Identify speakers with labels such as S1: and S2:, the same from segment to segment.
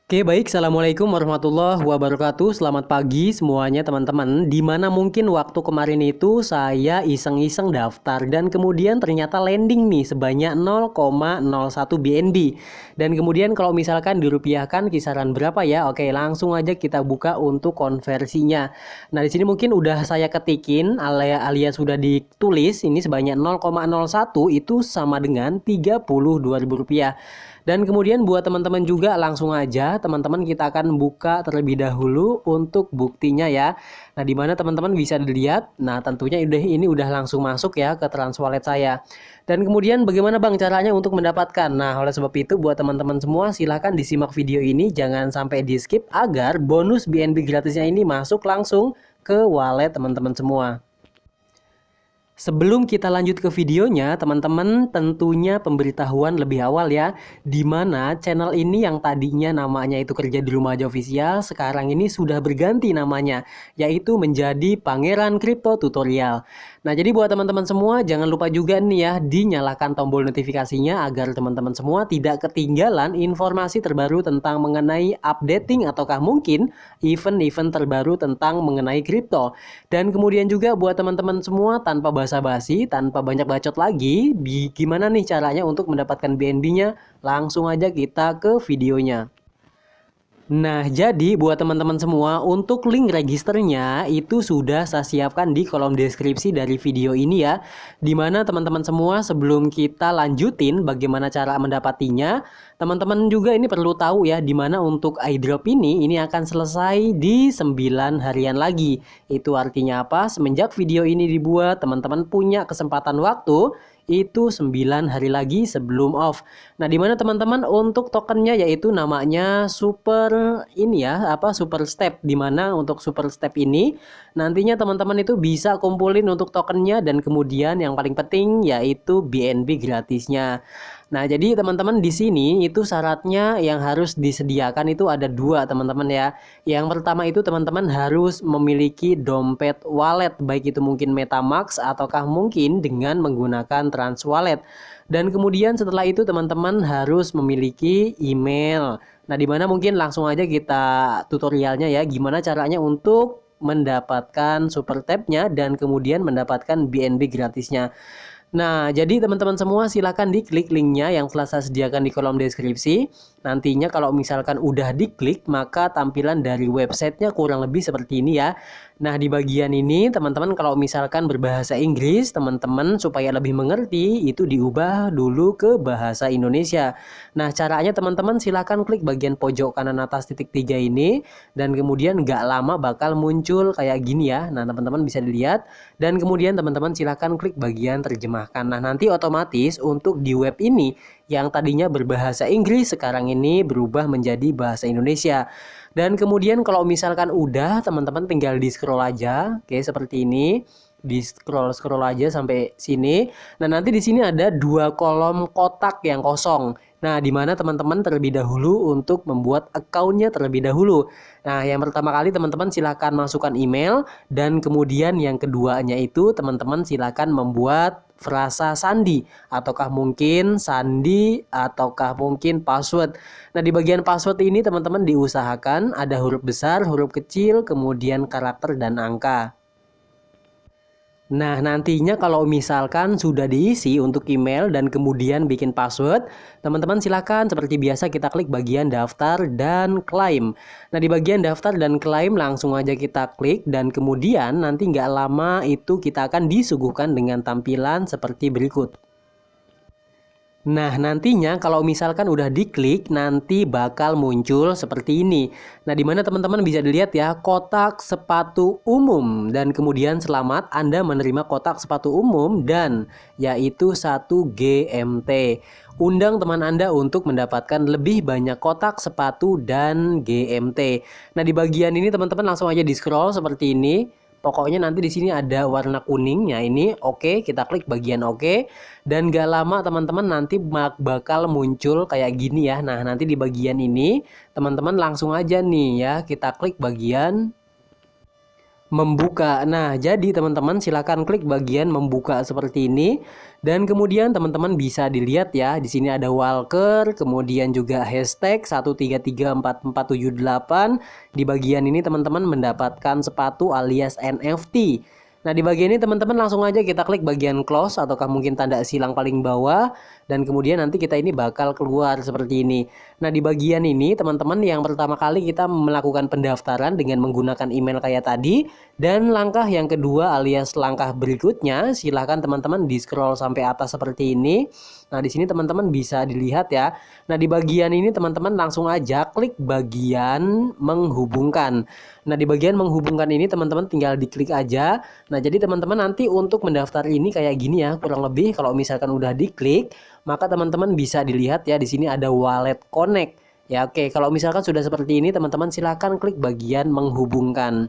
S1: Oke, baik. Assalamualaikum warahmatullahi wabarakatuh. Selamat pagi semuanya teman-teman. Dimana mungkin waktu kemarin itu saya iseng-iseng daftar dan kemudian ternyata landing nih sebanyak 0,01 BNB. Dan kemudian kalau misalkan dirupiahkan kisaran berapa ya? Oke, langsung aja kita buka untuk konversinya. Nah, di sini mungkin udah saya ketikin alias sudah ditulis ini sebanyak 0,01 itu sama dengan Rp32.000. Dan kemudian buat teman-teman juga langsung aja teman-teman kita akan buka terlebih dahulu untuk buktinya ya. Nah, di mana teman-teman bisa dilihat. Nah, tentunya ini udah langsung masuk ya ke Transwallet saya. Dan kemudian bagaimana Bang caranya untuk mendapatkan? Nah, oleh sebab itu buat teman-teman semua silahkan disimak video ini jangan sampai di skip agar bonus BNB gratisnya ini masuk langsung ke wallet teman-teman semua. Sebelum kita lanjut ke videonya, teman-teman tentunya pemberitahuan lebih awal ya, di mana channel ini yang tadinya namanya itu Kerja di Rumah aja official, sekarang ini sudah berganti namanya, yaitu menjadi Pangeran Crypto Tutorial. Nah, jadi buat teman-teman semua, jangan lupa juga nih ya, dinyalakan tombol notifikasinya agar teman-teman semua tidak ketinggalan informasi terbaru tentang mengenai updating ataukah mungkin event-event terbaru tentang mengenai kripto. Dan kemudian juga buat teman-teman semua tanpa basa-basi, tanpa banyak bacot lagi, gimana nih caranya untuk mendapatkan BNB-nya? Langsung aja kita ke videonya. Nah, jadi buat teman-teman semua, untuk link registernya itu sudah saya siapkan di kolom deskripsi dari video ini ya. Dimana teman-teman semua sebelum kita lanjutin bagaimana cara mendapatinya, teman-teman juga ini perlu tahu ya, dimana untuk airdrop ini akan selesai di 9 harian lagi. Itu artinya apa? Semenjak video ini dibuat, teman-teman punya kesempatan waktu itu 9 hari lagi sebelum off. Nah, dimana teman-teman untuk tokennya yaitu namanya super ini ya, super step, dimana untuk super step ini nantinya teman-teman itu bisa kumpulin untuk tokennya dan kemudian yang paling penting yaitu BNB gratisnya. Nah, jadi teman-teman di sini itu syaratnya yang harus disediakan itu ada dua teman-teman ya. Yang pertama itu teman-teman harus memiliki dompet wallet, baik itu mungkin MetaMask ataukah mungkin dengan menggunakan Transwallet. Dan kemudian setelah itu teman-teman harus memiliki email. Nah, dimana mungkin langsung aja kita tutorialnya ya, gimana caranya untuk mendapatkan super tab-nya dan kemudian mendapatkan BNB gratisnya. Nah, jadi teman-teman semua silakan diklik linknya yang telah saya sediakan di kolom deskripsi. Nantinya kalau misalkan udah diklik, maka tampilan dari websitenya kurang lebih seperti ini ya. Nah, di bagian ini teman-teman kalau misalkan berbahasa Inggris, teman-teman supaya lebih mengerti, itu diubah dulu ke bahasa Indonesia. Nah, caranya teman-teman silakan klik bagian pojok kanan atas titik 3 ini, dan kemudian nggak lama bakal muncul kayak gini ya. Nah, teman-teman bisa dilihat, dan kemudian teman-teman silakan klik bagian terjemahkan. Nah, nanti otomatis untuk di web ini yang tadinya berbahasa Inggris sekarang ini berubah menjadi bahasa Indonesia. Dan kemudian kalau misalkan udah, teman-teman tinggal di scroll aja, oke seperti ini. Di scroll aja sampai sini. Nah, nanti di sini ada dua kolom kotak yang kosong. Nah, di mana teman-teman terlebih dahulu untuk membuat akunnya terlebih dahulu. Nah, yang pertama kali teman-teman silakan masukkan email dan kemudian yang keduanya itu teman-teman silakan membuat frasa sandi ataukah mungkin sandi ataukah mungkin password. Nah, di bagian password ini teman-teman diusahakan ada huruf besar, huruf kecil, kemudian karakter dan angka. Nah, nantinya kalau misalkan sudah diisi untuk email dan kemudian bikin password, teman-teman silakan seperti biasa kita klik bagian daftar dan klaim. Nah, di bagian daftar dan klaim langsung aja kita klik dan kemudian nanti nggak lama itu kita akan disuguhkan dengan tampilan seperti berikut. Nah, nantinya kalau misalkan udah diklik, nanti bakal muncul seperti ini. Nah, dimana teman-teman bisa dilihat ya, kotak sepatu umum. Dan kemudian selamat Anda menerima kotak sepatu umum dan yaitu 1 GMT. Undang teman Anda untuk mendapatkan lebih banyak kotak sepatu dan GMT. Nah, di bagian ini teman-teman langsung aja di scroll seperti ini. Pokoknya nanti di sini ada warna kuningnya ini oke, kita klik bagian oke dan gak lama teman-teman nanti bakal muncul kayak gini ya. Nah, nanti di bagian ini teman-teman langsung aja nih ya kita klik bagian membuka. Nah, jadi teman-teman silakan klik bagian membuka seperti ini dan kemudian teman-teman bisa dilihat ya, di sini ada Walker, kemudian juga hashtag 1334478. Di bagian ini teman-teman mendapatkan sepatu alias NFT. Nah, di bagian ini teman-teman langsung aja kita klik bagian close ataukah mungkin tanda silang paling bawah dan kemudian nanti kita ini bakal keluar seperti ini. Nah, di bagian ini teman-teman yang pertama kali kita melakukan pendaftaran dengan menggunakan email kayak tadi dan langkah yang kedua alias langkah berikutnya silahkan teman-teman di scroll sampai atas seperti ini. Nah, di sini teman-teman bisa dilihat ya. Nah, di bagian ini teman-teman langsung aja klik bagian menghubungkan. Nah, di bagian menghubungkan ini teman-teman tinggal diklik aja. Nah, jadi teman-teman nanti untuk mendaftar ini kayak gini ya, kurang lebih kalau misalkan udah diklik, maka teman-teman bisa dilihat ya di sini ada wallet connect. Ya, oke, kalau misalkan sudah seperti ini teman-teman silahkan klik bagian menghubungkan.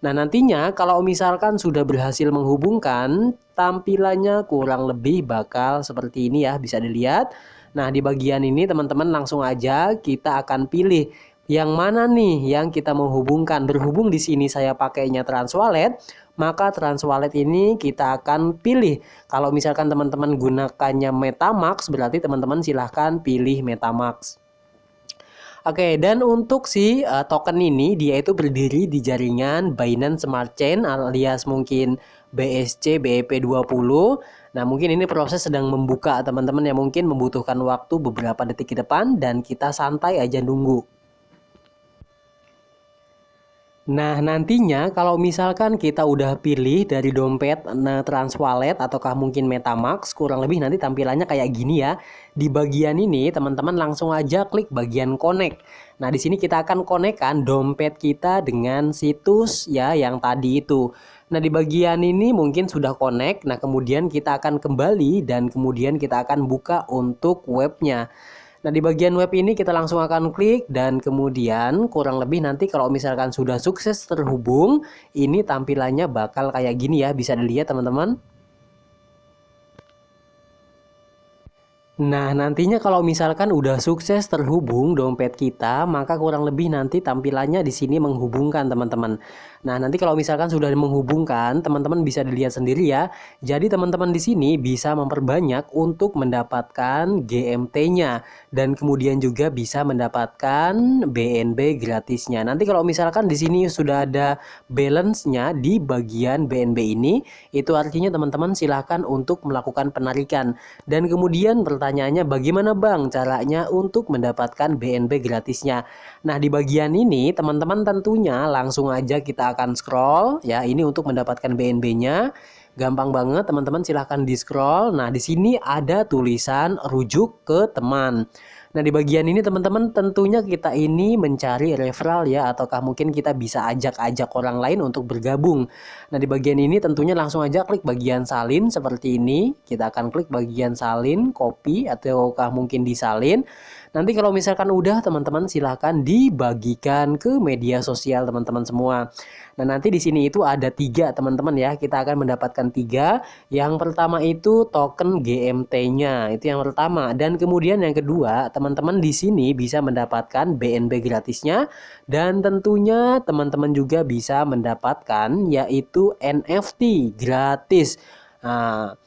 S1: Nah, nantinya kalau misalkan sudah berhasil menghubungkan, tampilannya kurang lebih bakal seperti ini ya, bisa dilihat. Nah, di bagian ini teman-teman langsung aja kita akan pilih yang mana nih yang kita menghubungkan. Berhubung di sini saya pakainya Transwallet, maka Transwallet ini kita akan pilih. Kalau misalkan teman-teman gunakannya MetaMask, berarti teman-teman silahkan pilih MetaMask. Oke, dan untuk si token ini dia itu berdiri di jaringan Binance Smart Chain alias mungkin BSC BEP20. Nah, mungkin ini proses sedang membuka teman-teman yang mungkin membutuhkan waktu beberapa detik ke depan dan kita santai aja nunggu. Nah, nantinya kalau misalkan kita udah pilih dari dompet Transwallet ataukah mungkin MetaMask, kurang lebih nanti tampilannya kayak gini ya. Di bagian ini teman-teman langsung aja klik bagian connect. Nah, di sini kita akan connect-kan dompet kita dengan situs ya yang tadi itu. Nah, di bagian ini mungkin sudah connect. Nah, kemudian kita akan kembali dan kemudian kita akan buka untuk webnya. Nah, di bagian web ini kita langsung akan klik dan kemudian kurang lebih nanti kalau misalkan sudah sukses terhubung, ini tampilannya bakal kayak gini ya, bisa dilihat teman-teman. Nah, nantinya kalau misalkan udah sukses terhubung dompet kita, maka kurang lebih nanti tampilannya di sini menghubungkan teman-teman. Nah, nanti kalau misalkan sudah menghubungkan, teman-teman bisa dilihat sendiri ya. Jadi teman-teman di sini bisa memperbanyak untuk mendapatkan GMT-nya dan kemudian juga bisa mendapatkan BNB gratisnya. Nanti kalau misalkan di sini sudah ada balance-nya di bagian BNB ini, itu artinya teman-teman silahkan untuk melakukan penarikan. Dan kemudian pertanyaannya bagaimana Bang caranya untuk mendapatkan BNB gratisnya? Nah, di bagian ini teman-teman tentunya langsung aja kita akan scroll ya, ini untuk mendapatkan BNB-nya. Gampang banget teman-teman, silahkan di scroll. Nah, di sini ada tulisan rujuk ke teman. Nah, di bagian ini teman-teman tentunya kita ini mencari referral ya, ataukah mungkin kita bisa ajak-ajak orang lain untuk bergabung. Nah, di bagian ini tentunya langsung aja klik bagian salin seperti ini. Kita akan klik bagian salin, copy ataukah mungkin disalin. Nanti kalau misalkan udah teman-teman silahkan dibagikan ke media sosial teman-teman semua. Nah, nanti di sini itu ada 3 teman-teman ya. Kita akan mendapatkan 3. Yang pertama itu token GMT-nya. Itu yang pertama. Dan kemudian yang kedua, teman-teman di sini bisa mendapatkan BNB gratisnya. Dan tentunya teman-teman juga bisa mendapatkan yaitu NFT gratis. Nah,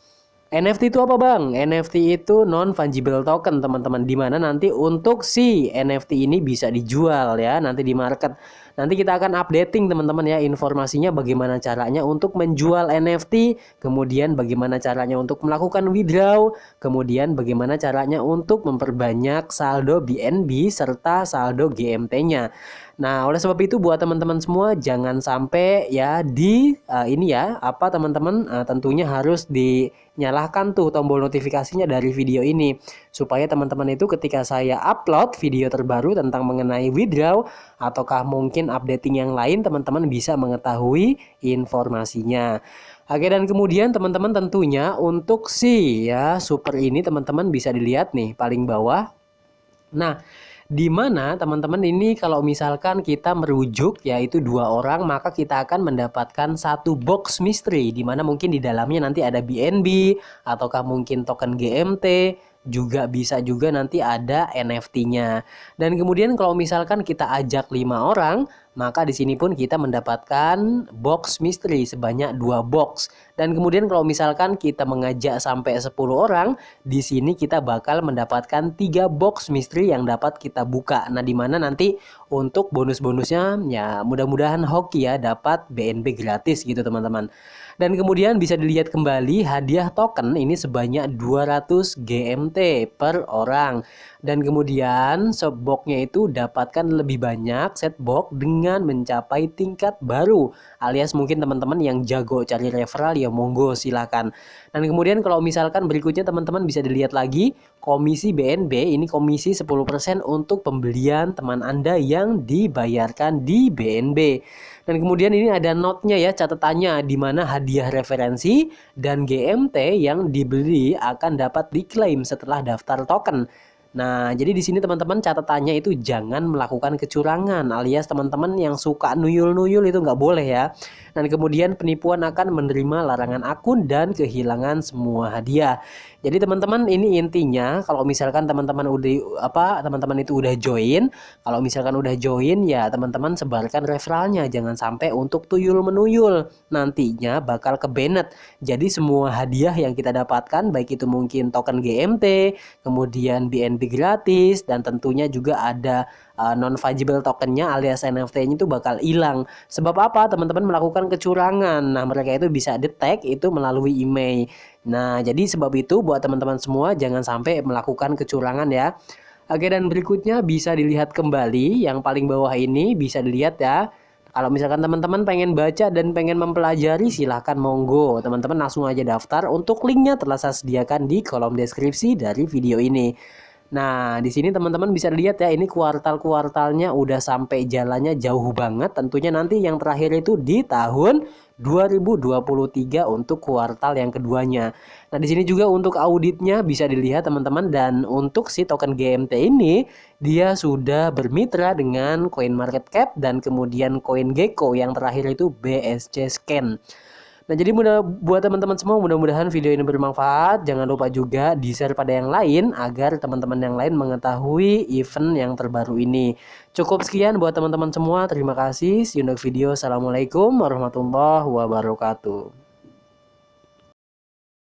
S1: NFT itu apa Bang? NFT itu non-fungible token teman-teman. Dimana nanti untuk si NFT ini bisa dijual ya nanti di market. Nanti kita akan updating teman-teman ya informasinya bagaimana caranya untuk menjual NFT, kemudian bagaimana caranya untuk melakukan withdraw, kemudian bagaimana caranya untuk memperbanyak saldo BNB serta saldo GMT-nya. Nah, oleh sebab itu buat teman-teman semua jangan sampai ya ini ya apa teman-teman tentunya harus dinyalakan tuh tombol notifikasinya dari video ini supaya teman-teman itu ketika saya upload video terbaru tentang mengenai withdraw ataukah mungkin updating yang lain teman-teman bisa mengetahui informasinya. Oke, dan kemudian teman-teman tentunya untuk si ya super ini teman-teman bisa dilihat nih paling bawah. Nah, di mana teman-teman ini kalau misalkan kita merujuk yaitu 2 orang maka kita akan mendapatkan 1 box mystery di mana mungkin di dalamnya nanti ada BNB ataukah mungkin token GMT, juga bisa juga nanti ada NFT-nya. Dan kemudian kalau misalkan kita ajak 5 orang maka di sini pun kita mendapatkan box misteri sebanyak 2 box. Dan kemudian kalau misalkan kita mengajak sampai 10 orang, di sini kita bakal mendapatkan 3 box misteri yang dapat kita buka. Nah, di mana nanti untuk bonus-bonusnya ya mudah-mudahan hoki ya, dapat BNB gratis gitu teman-teman. Dan kemudian bisa dilihat kembali hadiah token ini sebanyak 200 GMT per orang. Dan kemudian setboxnya itu dapatkan lebih banyak setbox dengan mencapai tingkat baru. Alias mungkin teman-teman yang jago cari referral ya monggo silakan. Dan kemudian kalau misalkan berikutnya teman-teman bisa dilihat lagi komisi BNB ini komisi 10% untuk pembelian teman Anda yang dibayarkan di BNB. Dan kemudian ini ada notnya ya, catatannya di mana hadiah referensi dan GMT yang dibeli akan dapat diklaim setelah daftar token. Nah, jadi di sini teman-teman catatannya itu jangan melakukan kecurangan alias teman-teman yang suka nuyul-nuyul itu nggak boleh ya. Dan kemudian penipuan akan menerima larangan akun dan kehilangan semua hadiah. Jadi teman-teman ini intinya kalau misalkan teman-teman teman-teman itu udah join, kalau misalkan udah join ya teman-teman sebarkan referralnya, jangan sampai untuk tuyul menuyul. Nantinya bakal ke-banned. Jadi semua hadiah yang kita dapatkan baik itu mungkin token GMT, kemudian BNB gratis dan tentunya juga ada non-fungible tokennya alias NFT-nya itu bakal hilang. Sebab apa? Teman-teman melakukan kecurangan. Nah, mereka itu bisa detect itu melalui email. Nah, jadi sebab itu buat teman-teman semua jangan sampai melakukan kecurangan ya. Oke, dan berikutnya bisa dilihat kembali yang paling bawah ini bisa dilihat ya. Kalau misalkan teman-teman pengen baca dan pengen mempelajari silahkan monggo. Teman-teman langsung aja daftar. Untuk linknya telah saya sediakan di kolom deskripsi dari video ini. Nah, di sini teman-teman bisa lihat ya, ini kuartal-kuartalnya udah sampai jalannya jauh banget. Tentunya nanti yang terakhir itu di tahun 2023 untuk kuartal yang keduanya. Nah, di sini juga untuk auditnya bisa dilihat teman-teman, dan untuk si token GMT ini dia sudah bermitra dengan CoinMarketCap dan kemudian CoinGecko, yang terakhir itu BSC Scan. Nah, jadi buat teman-teman semua mudah-mudahan video ini bermanfaat. Jangan lupa juga di-share pada yang lain agar teman-teman yang lain mengetahui event yang terbaru ini. Cukup sekian buat teman-teman semua. Terima kasih. See you next video. Assalamualaikum warahmatullahi wabarakatuh.